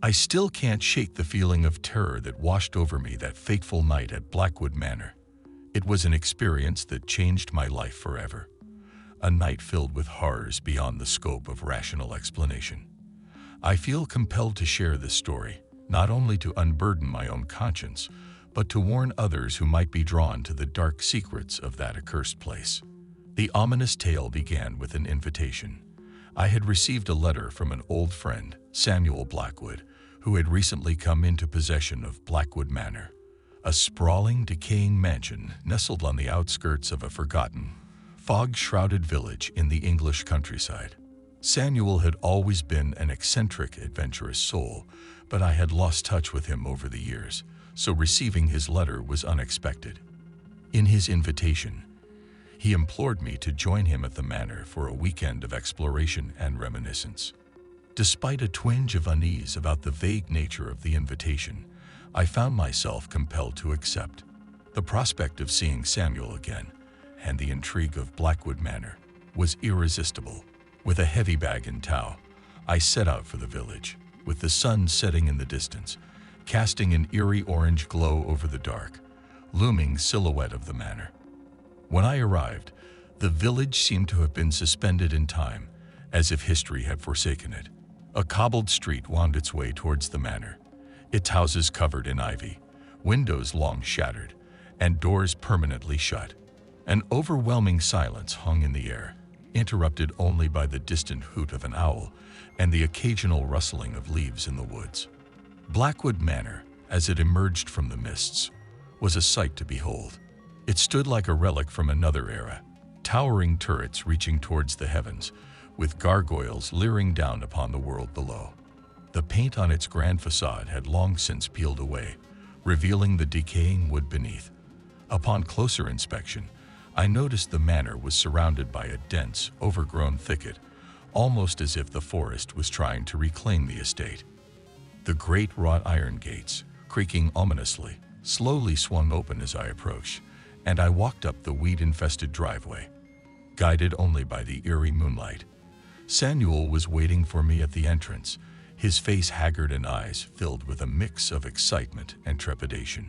I still can't shake the feeling of terror that washed over me that fateful night at Blackwood Manor. It was an experience that changed my life forever. A night filled with horrors beyond the scope of rational explanation. I feel compelled to share this story, not only to unburden my own conscience, but to warn others who might be drawn to the dark secrets of that accursed place. The ominous tale began with an invitation. I had received a letter from an old friend, Samuel Blackwood, who had recently come into possession of Blackwood Manor, a sprawling, decaying mansion nestled on the outskirts of a forgotten, fog-shrouded village in the English countryside. Samuel had always been an eccentric, adventurous soul, but I had lost touch with him over the years, so receiving his letter was unexpected. In his invitation, he implored me to join him at the manor for a weekend of exploration and reminiscence. Despite a twinge of unease about the vague nature of the invitation, I found myself compelled to accept. The prospect of seeing Samuel again, and the intrigue of Blackwood Manor, was irresistible. With a heavy bag and tow, I set out for the village, with the sun setting in the distance, casting an eerie orange glow over the dark, looming silhouette of the manor. When I arrived, the village seemed to have been suspended in time, as if history had forsaken it. A cobbled street wound its way towards the manor, its houses covered in ivy, windows long shattered, and doors permanently shut. An overwhelming silence hung in the air, interrupted only by the distant hoot of an owl and the occasional rustling of leaves in the woods. Blackwood Manor, as it emerged from the mists, was a sight to behold. It stood like a relic from another era, towering turrets reaching towards the heavens, with gargoyles leering down upon the world below. The paint on its grand facade had long since peeled away, revealing the decaying wood beneath. Upon closer inspection, I noticed the manor was surrounded by a dense, overgrown thicket, almost as if the forest was trying to reclaim the estate. The great wrought iron gates, creaking ominously, slowly swung open as I approached, and I walked up the weed-infested driveway. Guided only by the eerie moonlight, Samuel was waiting for me at the entrance, his face haggard and eyes filled with a mix of excitement and trepidation.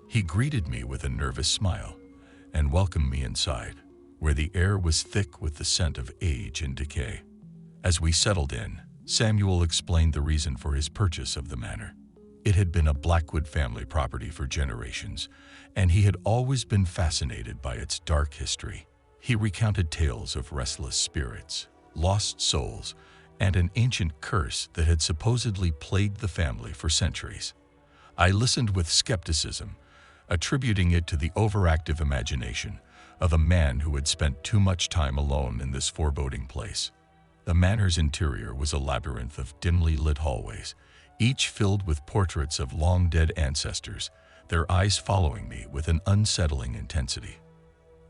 He greeted me with a nervous smile and welcomed me inside, where the air was thick with the scent of age and decay. As we settled in, Samuel explained the reason for his purchase of the manor. It had been a Blackwood family property for generations, and he had always been fascinated by its dark history. He recounted tales of restless spirits, lost souls, and an ancient curse that had supposedly plagued the family for centuries. I listened with skepticism, attributing it to the overactive imagination of a man who had spent too much time alone in this foreboding place. The manor's interior was a labyrinth of dimly lit hallways, each filled with portraits of long-dead ancestors, their eyes following me with an unsettling intensity.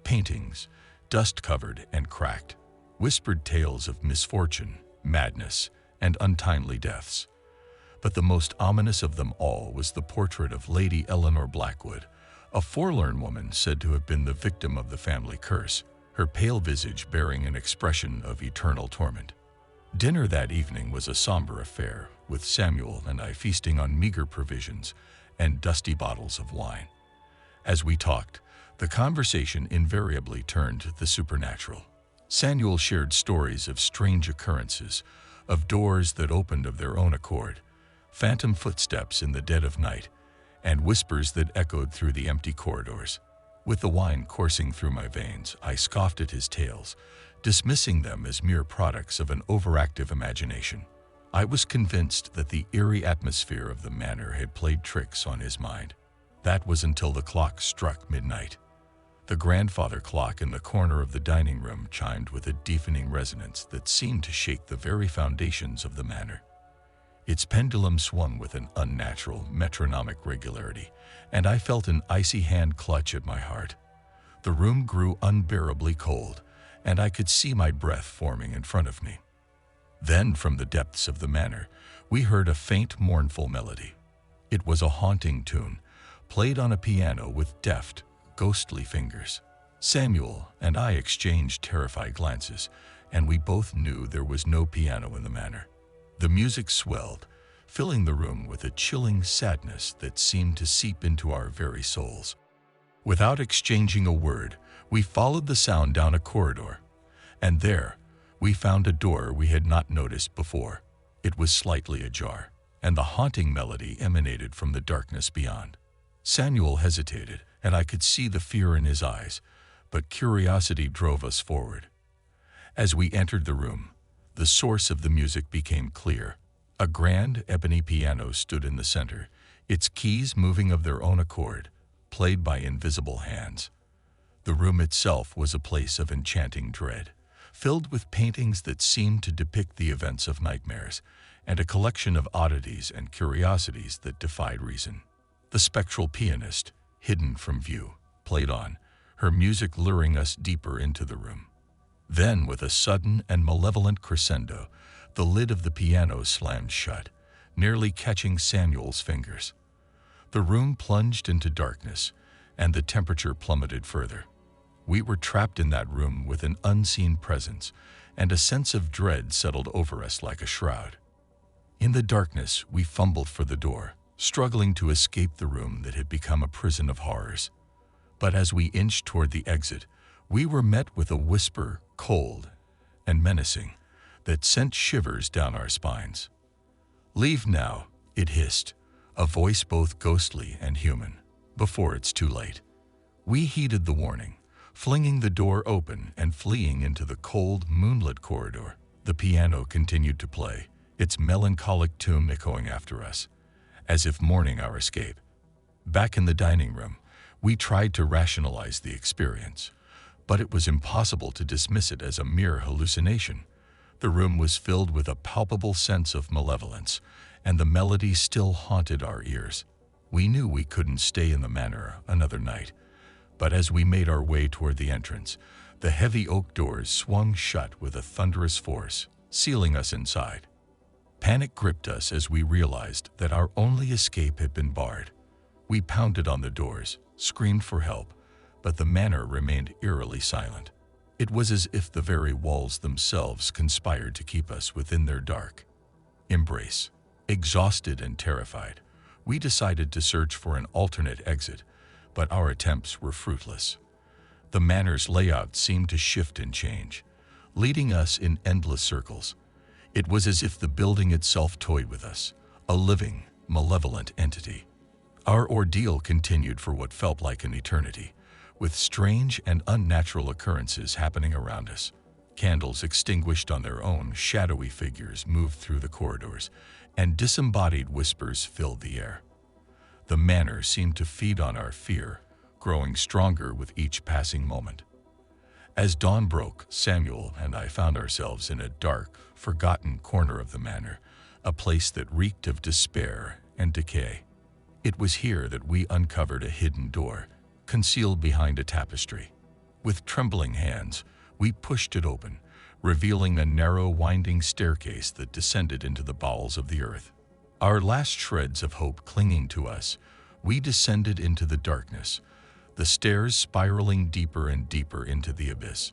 Paintings, dust-covered and cracked, whispered tales of misfortune, madness, and untimely deaths. But the most ominous of them all was the portrait of Lady Eleanor Blackwood, a forlorn woman said to have been the victim of the family curse, her pale visage bearing an expression of eternal torment. Dinner that evening was a somber affair, with Samuel and I feasting on meager provisions and dusty bottles of wine. As we talked, the conversation invariably turned to the supernatural. Samuel shared stories of strange occurrences, of doors that opened of their own accord, phantom footsteps in the dead of night, and whispers that echoed through the empty corridors. With the wine coursing through my veins, I scoffed at his tales, dismissing them as mere products of an overactive imagination. I was convinced that the eerie atmosphere of the manor had played tricks on his mind. That was until the clock struck midnight. The grandfather clock in the corner of the dining room chimed with a deafening resonance that seemed to shake the very foundations of the manor. Its pendulum swung with an unnatural, metronomic regularity, and I felt an icy hand clutch at my heart. The room grew unbearably cold, and I could see my breath forming in front of me. Then, from the depths of the manor, we heard a faint, mournful melody. It was a haunting tune, played on a piano with deft, ghostly fingers. Samuel and I exchanged terrified glances, and we both knew there was no piano in the manor. The music swelled, filling the room with a chilling sadness that seemed to seep into our very souls. Without exchanging a word, we followed the sound down a corridor, and there we found a door we had not noticed before. It was slightly ajar, and the haunting melody emanated from the darkness beyond. Samuel hesitated, and I could see the fear in his eyes, but curiosity drove us forward. As we entered the room, the source of the music became clear. A grand ebony piano stood in the center, its keys moving of their own accord, played by invisible hands. The room itself was a place of enchanting dread, filled with paintings that seemed to depict the events of nightmares, and a collection of oddities and curiosities that defied reason. The spectral pianist, hidden from view, played on, her music luring us deeper into the room. Then, with a sudden and malevolent crescendo, the lid of the piano slammed shut, nearly catching Samuel's fingers. The room plunged into darkness, and the temperature plummeted further. We were trapped in that room with an unseen presence, and a sense of dread settled over us like a shroud. In the darkness, we fumbled for the door, struggling to escape the room that had become a prison of horrors. But as we inched toward the exit, we were met with a whisper, cold and menacing, that sent shivers down our spines. "Leave now," it hissed, a voice both ghostly and human, "before it's too late." We heeded the warning, flinging the door open and fleeing into the cold, moonlit corridor. The piano continued to play, its melancholic tune echoing after us, as if mourning our escape. Back in the dining room, we tried to rationalize the experience, but it was impossible to dismiss it as a mere hallucination. The room was filled with a palpable sense of malevolence, and the melody still haunted our ears. We knew we couldn't stay in the manor another night, but as we made our way toward the entrance, the heavy oak doors swung shut with a thunderous force, sealing us inside. Panic gripped us as we realized that our only escape had been barred. We pounded on the doors, screamed for help, but the manor remained eerily silent. It was as if the very walls themselves conspired to keep us within their dark embrace. Exhausted and terrified, we decided to search for an alternate exit, but our attempts were fruitless. The manor's layout seemed to shift and change, leading us in endless circles. It was as if the building itself toyed with us, a living, malevolent entity. Our ordeal continued for what felt like an eternity, with strange and unnatural occurrences happening around us. Candles extinguished on their own, shadowy figures moved through the corridors, and disembodied whispers filled the air. The manor seemed to feed on our fear, growing stronger with each passing moment. As dawn broke, Samuel and I found ourselves in a dark, forgotten corner of the manor, a place that reeked of despair and decay. It was here that we uncovered a hidden door, concealed behind a tapestry. With trembling hands, we pushed it open, revealing a narrow, winding staircase that descended into the bowels of the earth. Our last shreds of hope clinging to us, we descended into the darkness, the stairs spiraling deeper and deeper into the abyss.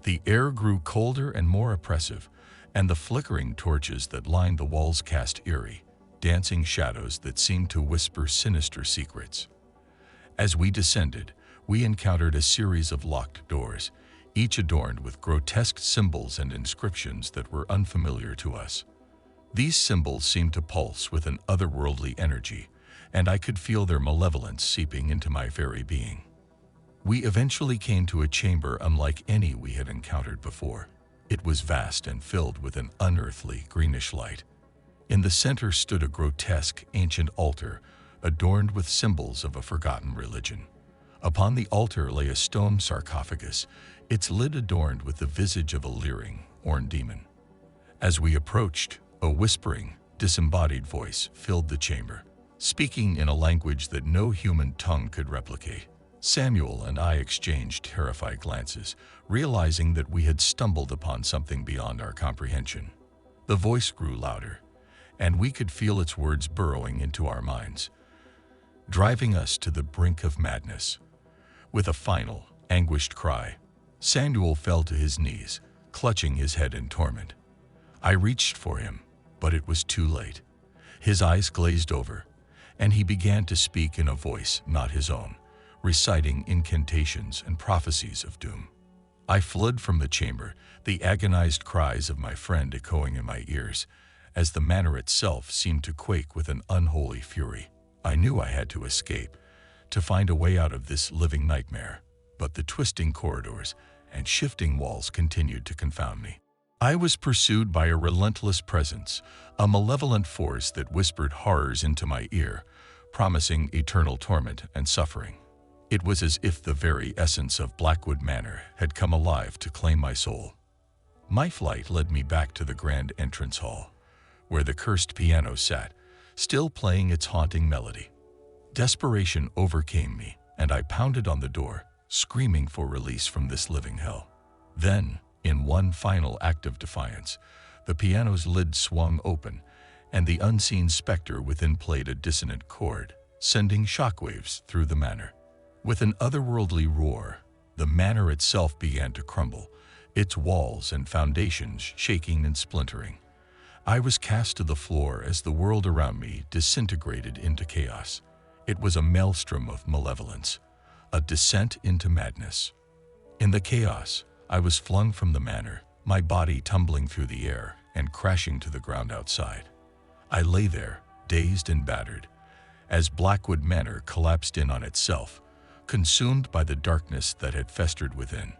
The air grew colder and more oppressive, and the flickering torches that lined the walls cast eerie, dancing shadows that seemed to whisper sinister secrets. As we descended, we encountered a series of locked doors, each adorned with grotesque symbols and inscriptions that were unfamiliar to us. These symbols seemed to pulse with an otherworldly energy, and I could feel their malevolence seeping into my very being. We eventually came to a chamber unlike any we had encountered before. It was vast and filled with an unearthly, greenish light. In the center stood a grotesque, ancient altar, adorned with symbols of a forgotten religion. Upon the altar lay a stone sarcophagus, its lid adorned with the visage of a leering, horned demon. As we approached, a whispering, disembodied voice filled the chamber, speaking in a language that no human tongue could replicate. Samuel and I exchanged terrified glances, realizing that we had stumbled upon something beyond our comprehension. The voice grew louder, and we could feel its words burrowing into our minds, driving us to the brink of madness. With a final, anguished cry, Samuel fell to his knees, clutching his head in torment. I reached for him, but it was too late. His eyes glazed over, and he began to speak in a voice not his own, reciting incantations and prophecies of doom. I fled from the chamber, the agonized cries of my friend echoing in my ears, as the manor itself seemed to quake with an unholy fury. I knew I had to escape, to find a way out of this living nightmare, but the twisting corridors and shifting walls continued to confound me. I was pursued by a relentless presence, a malevolent force that whispered horrors into my ear, promising eternal torment and suffering. It was as if the very essence of Blackwood Manor had come alive to claim my soul. My flight led me back to the grand entrance hall, where the cursed piano sat, still playing its haunting melody. Desperation overcame me, and I pounded on the door, screaming for release from this living hell. Then, in one final act of defiance, the piano's lid swung open, and the unseen specter within played a dissonant chord, sending shockwaves through the manor. With an otherworldly roar, the manor itself began to crumble, its walls and foundations shaking and splintering. I was cast to the floor as the world around me disintegrated into chaos. It was a maelstrom of malevolence, a descent into madness. In the chaos, I was flung from the manor, my body tumbling through the air and crashing to the ground outside. I lay there, dazed and battered, as Blackwood Manor collapsed in on itself, consumed by the darkness that had festered within.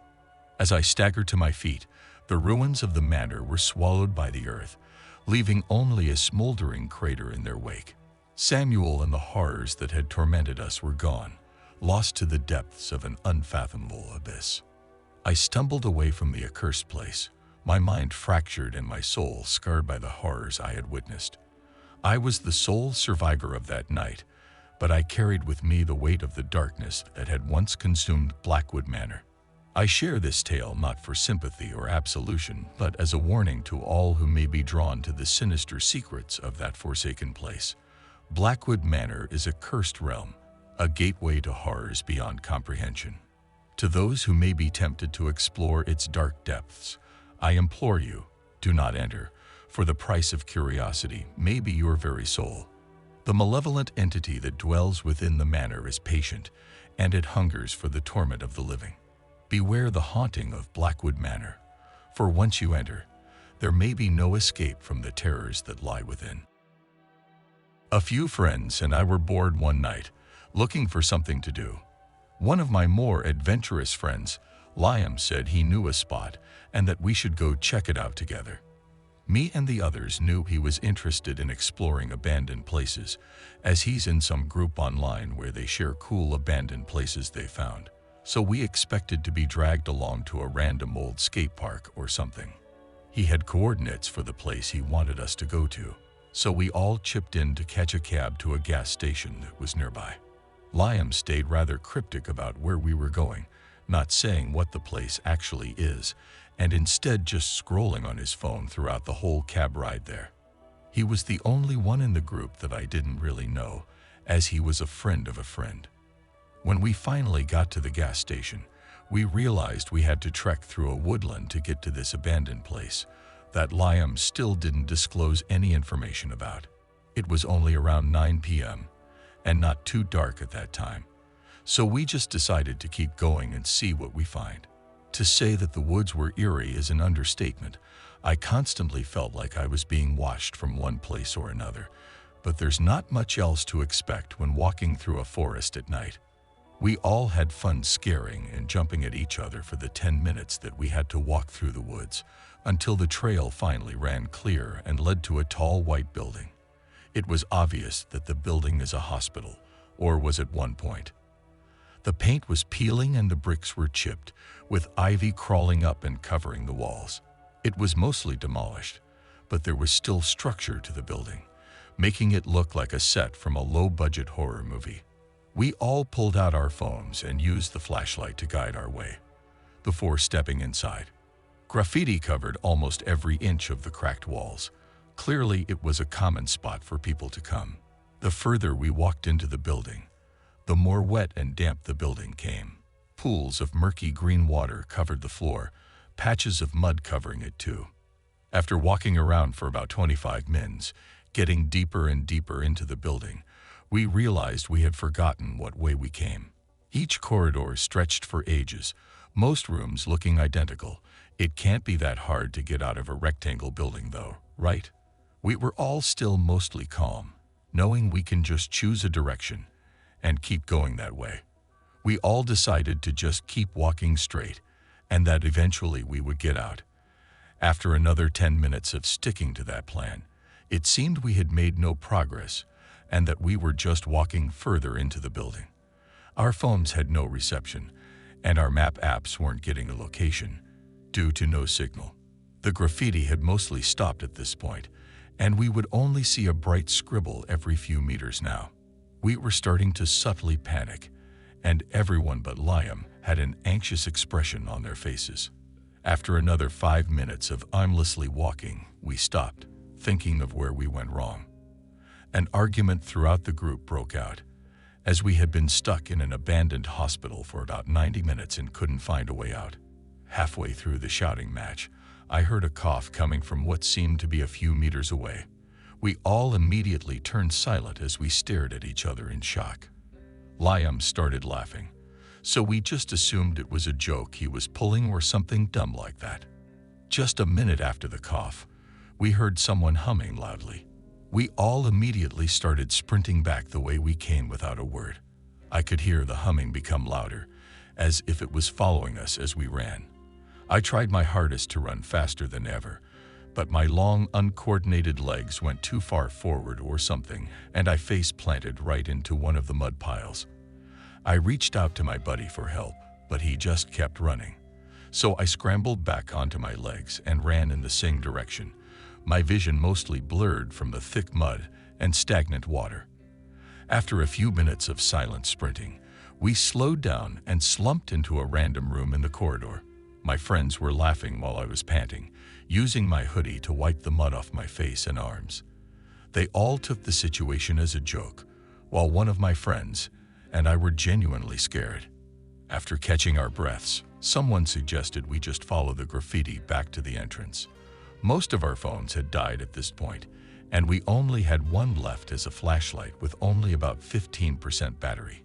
As I staggered to my feet, the ruins of the manor were swallowed by the earth, leaving only a smoldering crater in their wake. Samuel and the horrors that had tormented us were gone, lost to the depths of an unfathomable abyss. I stumbled away from the accursed place, my mind fractured and my soul scarred by the horrors I had witnessed. I was the sole survivor of that night, but I carried with me the weight of the darkness that had once consumed Blackwood Manor. I share this tale not for sympathy or absolution, but as a warning to all who may be drawn to the sinister secrets of that forsaken place. Blackwood Manor is a cursed realm, a gateway to horrors beyond comprehension. To those who may be tempted to explore its dark depths, I implore you, do not enter, for the price of curiosity may be your very soul. The malevolent entity that dwells within the manor is patient, and it hungers for the torment of the living. Beware the haunting of Blackwood Manor, for once you enter, there may be no escape from the terrors that lie within. A few friends and I were bored one night, looking for something to do. One of my more adventurous friends, Liam, said he knew a spot and that we should go check it out together. Me and the others knew he was interested in exploring abandoned places, as he's in some group online where they share cool abandoned places they found. So we expected to be dragged along to a random old skate park or something. He had coordinates for the place he wanted us to go to, so we all chipped in to catch a cab to a gas station that was nearby. Liam stayed rather cryptic about where we were going, not saying what the place actually is, and instead just scrolling on his phone throughout the whole cab ride there. He was the only one in the group that I didn't really know, as he was a friend of a friend. When we finally got to the gas station, we realized we had to trek through a woodland to get to this abandoned place that Liam still didn't disclose any information about. It was only around 9 p.m. and not too dark at that time, so we just decided to keep going and see what we find. To say that the woods were eerie is an understatement. I constantly felt like I was being washed from one place or another, but there's not much else to expect when walking through a forest at night. We all had fun scaring and jumping at each other for the 10 minutes that we had to walk through the woods, until the trail finally ran clear and led to a tall white building. It was obvious that the building is a hospital, or was at one point. The paint was peeling and the bricks were chipped, with ivy crawling up and covering the walls. It was mostly demolished, but there was still structure to the building, making it look like a set from a low-budget horror movie. We all pulled out our phones and used the flashlight to guide our way, before stepping inside. Graffiti covered almost every inch of the cracked walls. Clearly, it was a common spot for people to come. The further we walked into the building, the more wet and damp the building came. Pools of murky green water covered the floor, patches of mud covering it too. After walking around for about 25 minutes, Getting deeper and deeper into the building, we realized we had forgotten what way we came. Each corridor stretched for ages, most rooms looking identical. It can't be that hard to get out of a rectangle building though, right? We were all still mostly calm, knowing we can just choose a direction and keep going that way. We all decided to just keep walking straight and that eventually we would get out. After another 10 minutes of sticking to that plan, it seemed we had made no progress and that we were just walking further into the building. Our phones had no reception, and our map apps weren't getting a location due to no signal. The graffiti had mostly stopped at this point, and we would only see a bright scribble every few meters now. We were starting to subtly panic, and everyone but Liam had an anxious expression on their faces. After another 5 minutes of aimlessly walking, we stopped, thinking of where we went wrong. An argument throughout the group broke out, as we had been stuck in an abandoned hospital for about 90 minutes and couldn't find a way out. Halfway through the shouting match, I heard a cough coming from what seemed to be a few meters away. We all immediately turned silent as we stared at each other in shock. Liam started laughing, so we just assumed it was a joke he was pulling or something dumb like that. Just a minute after the cough, we heard someone humming loudly. We all immediately started sprinting back the way we came without a word. I could hear the humming become louder, as if it was following us as we ran. I tried my hardest to run faster than ever, but my long, uncoordinated legs went too far forward or something, and I face-planted right into one of the mud piles. I reached out to my buddy for help, but he just kept running. So I scrambled back onto my legs and ran in the same direction, my vision mostly blurred from the thick mud and stagnant water. After a few minutes of silent sprinting, we slowed down and slumped into a random room in the corridor. My friends were laughing while I was panting, using my hoodie to wipe the mud off my face and arms. They all took the situation as a joke, while one of my friends and I were genuinely scared. After catching our breaths, someone suggested we just follow the graffiti back to the entrance. Most of our phones had died at this point, and we only had one left as a flashlight with only about 15% battery.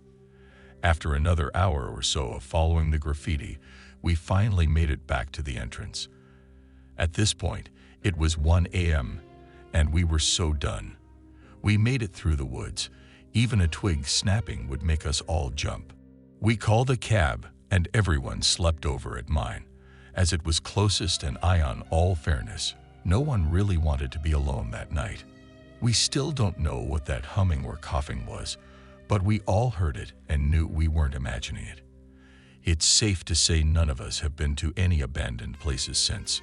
After another hour or so of following the graffiti, we finally made it back to the entrance. At this point, it was 1 a.m., and we were so done. We made it through the woods. Even a twig snapping would make us all jump. We called a cab, and everyone slept over at mine, as it was closest, and in all fairness, no one really wanted to be alone that night. We still don't know what that humming or coughing was, but we all heard it and knew we weren't imagining it. It's safe to say none of us have been to any abandoned places since.